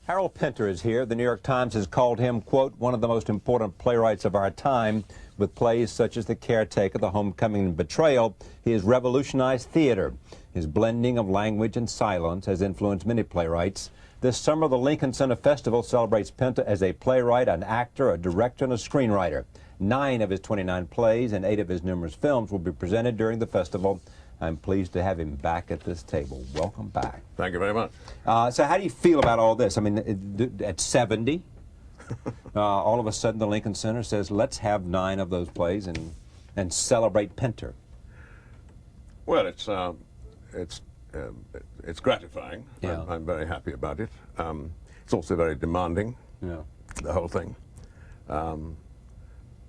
Harold Pinter is here. The New York Times has called him, quote, one of the most important playwrights of our time. With plays such as The Caretaker, The Homecoming, and Betrayal, he has revolutionized theater. His blending of language and silence has influenced many playwrights. This summer, the Lincoln Center Festival celebrates Pinter as a playwright, an actor, a director, and a screenwriter. 9 of his 29 plays and 8 of his numerous films will be presented during the festival. I'm pleased to have him back at this table. Welcome back. Thank you very much. So how do you feel about all this? I mean, at 70, all of a sudden the Lincoln Center says, let's have 9 of those plays and celebrate Pinter. Well, it's gratifying. Yeah. I'm very happy about it. It's also very demanding, the whole thing.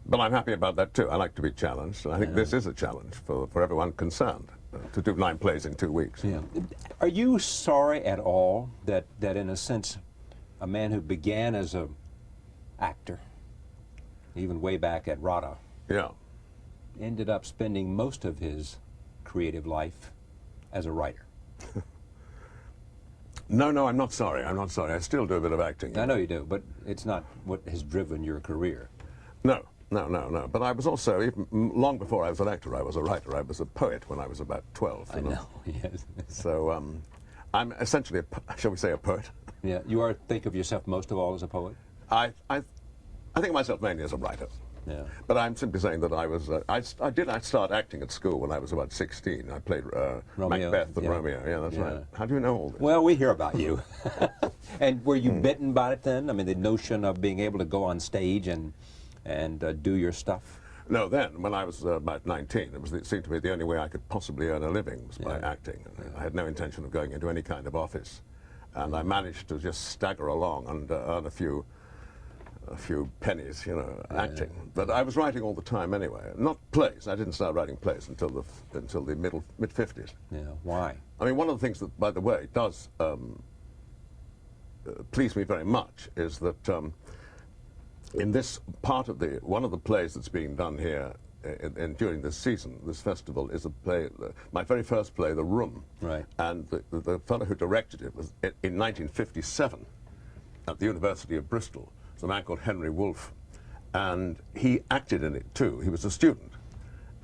But I'm happy about that too. I like to be challenged, and I think this is a challenge for everyone concerned, to do 9 plays in 2 weeks. Yeah. Are you sorry at all that in a sense, a man who began as a actor, even way back at RADA, ended up spending most of his creative life as a writer? No, I'm not sorry. I'm not sorry. I still do a bit of acting. I know you do, but it's not what has driven your career. No. But I was also, even long before I was an actor, I was a writer. I was a poet when I was about 12. I know, yes. So I'm essentially, shall we say, a poet. Yeah, you think of yourself most of all as a poet? I think of myself mainly as a writer. Yeah. But I'm simply saying that I was, I did start acting at school when I was about 16. I played Macbeth and Romeo. Yeah, that's right. How do you know all this? Well, we hear about you. And were you bitten by it then? I mean, the notion of being able to go on stage and do your stuff? No, then, when I was about 19, it seemed to me the only way I could possibly earn a living was by acting. I had no intention of going into any kind of office. And I managed to just stagger along and earn a few pennies, acting. But I was writing all the time anyway. Not plays. I didn't start writing plays until the mid-50s. Yeah, why? I mean, one of the things that, by the way, does please me very much is that in this part of one of the plays that's being done here during this season, this festival, is a play, my very first play, The Room. Right. And the fellow who directed it was in 1957 at the University of Bristol. It's a man called Henry Wolfe, and he acted in it too. He was a student,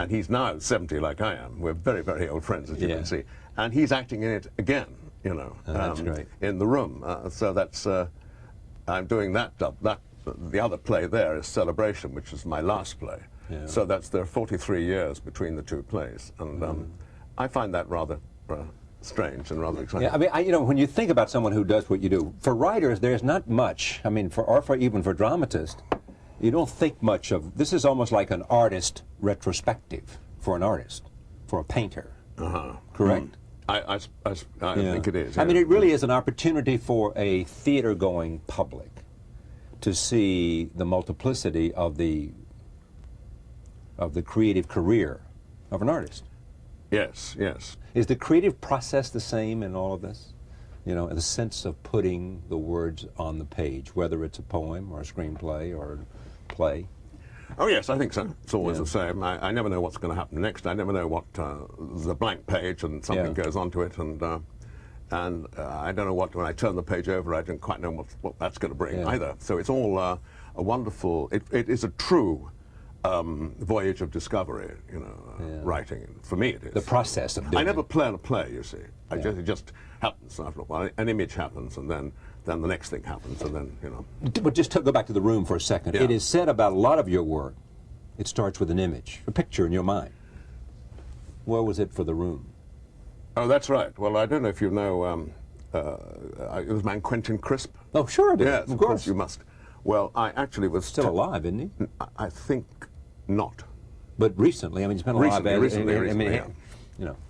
and he's now 70 like I am. We're very, very old friends, as you can see. And he's acting in it again, that's great. in The Room. So that's, I'm doing that. The other play there is Celebration, which is my last play. Yeah. So there are 43 years between the 2 plays, and I find that rather strange and rather exciting. Yeah, I mean, when you think about someone who does what you do, for writers, there's not much. I mean, even for dramatists, you don't think much of. This is almost like an artist retrospective for an artist, for a painter. Correct. I think it is. I mean, it really is an opportunity for a theater-going public to see the multiplicity of the creative career of an artist. Yes, yes. Is the creative process the same in all of this? The sense of putting the words on the page, whether it's a poem or a screenplay or a play? Oh, yes, I think so. It's always the same. I never know what's going to happen next. I never know what the blank page and something goes onto it, and I don't know when I turn the page over, I don't quite know what that's going to bring either. So it's all a wonderful, it is a true voyage of discovery, writing. For me it is. The process of doing I never plan a play, you see. It just happens after a while. An image happens, and then the next thing happens, and then, But just to go back to The Room for a second. It is said about a lot of your work, it starts with an image, a picture in your mind. Where was it for The Room? Oh, that's right. Well, I don't know if you know, it was man Quentin Crisp. Oh, sure I do. Yes, of course you must. Well, I actually was... Still alive, isn't he? I think not. But recently, I mean, he's been alive... Recently,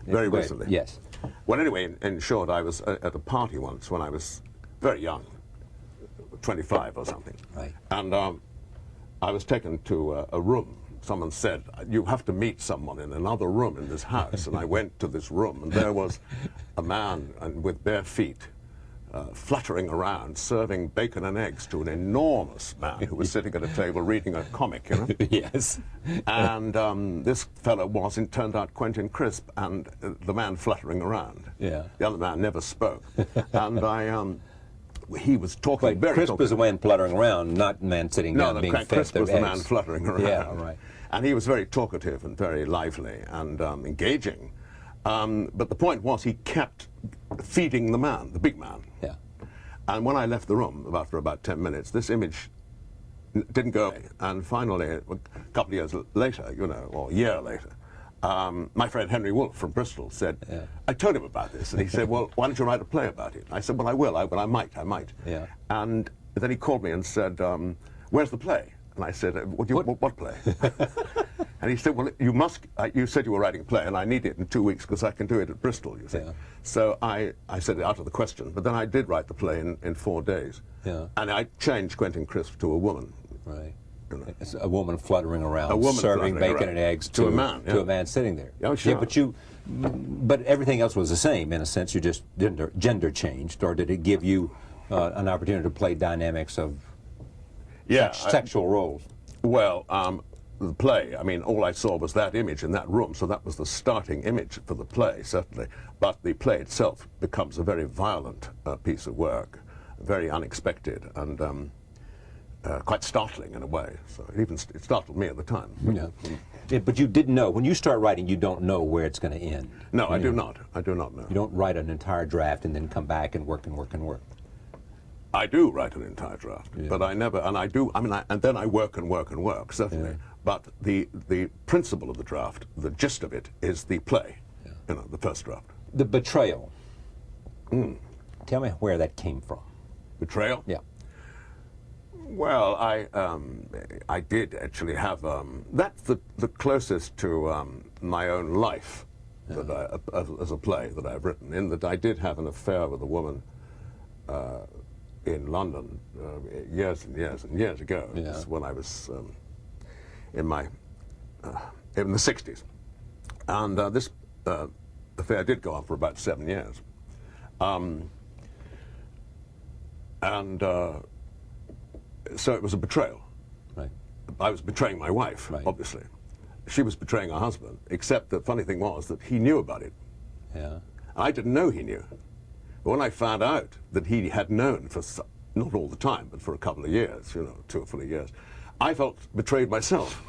Very recently. Yes. Well, anyway, in short, I was at a party once when I was very young, 25 or something. Right. And I was taken to a room. Someone said, you have to meet someone in another room in this house. And I went to this room, and there was a man with bare feet fluttering around, serving bacon and eggs to an enormous man who was sitting at a table reading a comic, Yes. And this fellow turned out Quentin Crisp, and the man fluttering around. Yeah. The other man never spoke. And he was talking very Crisp was the man fluttering around, not the man sitting down being fed Crisp was the the man eggs. fluttering around. Yeah, right. And he was very talkative and very lively and engaging. But the point was he kept feeding the man, the big man. Yeah. And when I left the room after about 10 minutes, this image didn't go away. And finally, a couple of years later, you know, or a year later, my friend Henry Wolfe from Bristol said, I told him about this, and he said, well, why don't you write a play about it? I said, well, I will, but I might. Yeah. And then he called me and said, where's the play? And I said, what play? And he said, well, you must, you said you were writing a play, and I need it in 2 weeks because I can do it at Bristol, you see. Yeah. So I said, out of the question, but then I did write the play in 4 days. Yeah. And I changed Quentin Crisp to a woman. Right. You know. It's a woman fluttering around, serving bacon and eggs to a man, to a man sitting there. Oh, sure. Yeah, but everything else was the same in a sense. You just gender changed, or did it give you an opportunity to play dynamics of sexual roles? Well, the play, I mean, all I saw was that image in that room, so that was the starting image for the play, certainly. But the play itself becomes a very violent piece of work, very unexpected, and quite startling in a way. So it startled me at the time. Yeah. But you didn't know. When you start writing, you don't know where it's going to end. No, I do not. I do not know. You don't write an entire draft and then come back and work and work and work. I do write an entire draft, but I never, and I do, I mean, and then I work and work and work, certainly. Yeah. But the principle of the draft, the gist of it, is the play, you know, the first draft. The betrayal. Tell me where that came from. Betrayal? Yeah. Well, I did actually have, that's the closest to my own life that as a play that I've written, in that I did have an affair with a woman in London years and years and years ago, when I was in the 60s. And this affair did go on for about 7 years. So it was a betrayal. Right. I was betraying my wife, obviously. She was betraying her husband, except the funny thing was that he knew about it. Yeah. I didn't know he knew. But when I found out that he had known for, not all the time, but for a couple of years, you know, 2 or 3 years, I felt betrayed myself.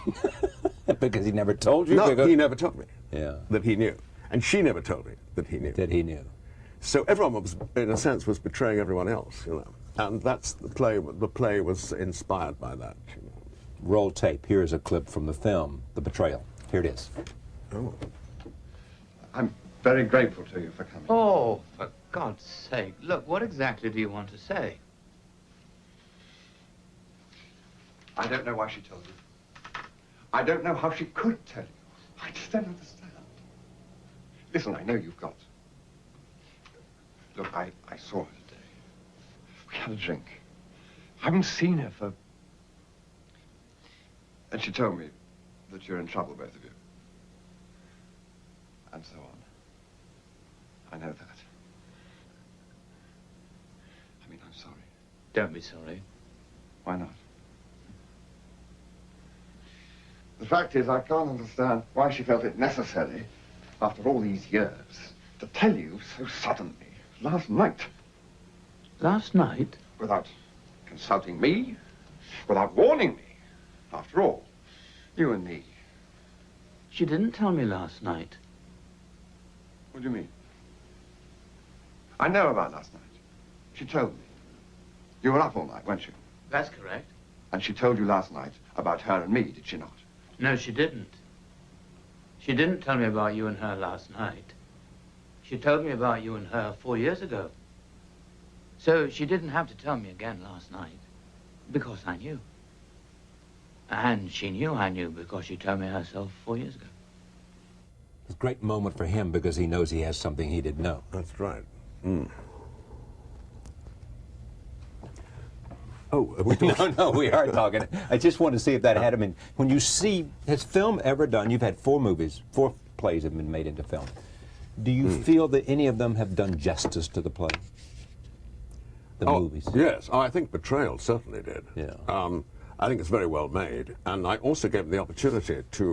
Because he never told you? No, he never told me that he knew. And she never told me that he knew. That he knew. So everyone was, in a sense, was betraying everyone else, you know. And that's the play. The play was inspired by that. You know. Roll tape. Here is a clip from the film, The Betrayal. Here it is. Oh. I'm very grateful to you for coming. Oh, for God's sake. Look, what exactly do you want to say? I don't know why she told you. I don't know how she could tell you. I just don't understand. Listen, I know you've got... Look, I saw her today. We had a drink. I haven't seen her for... And she told me that you're in trouble, both of you. And so on. I know that. I mean, I'm sorry. Don't be sorry. Why not? The fact is, I can't understand why she felt it necessary, after all these years, to tell you so suddenly, last night. Last night? Without consulting me, without warning me. After all, you and me. She didn't tell me last night. What do you mean? I know about last night. She told me. You were up all night, weren't you? That's correct. And she told you last night about her and me, did she not? No, she didn't. She didn't tell me about you and her last night. She told me about you and her 4 years ago. So she didn't have to tell me again last night, because I knew. And she knew I knew because she told me herself 4 years ago. It's a great moment for him because he knows he has something he didn't know. That's right. Oh, are we talking? No, we are talking. I just want to see if that had him in. When you see, has film ever done, you've had 4 movies, 4 plays have been made into film. Do you feel that any of them have done justice to the play? The movies? Yes. Oh, I think Betrayal certainly did. Yeah. I think it's very well made. And I also gave them the opportunity to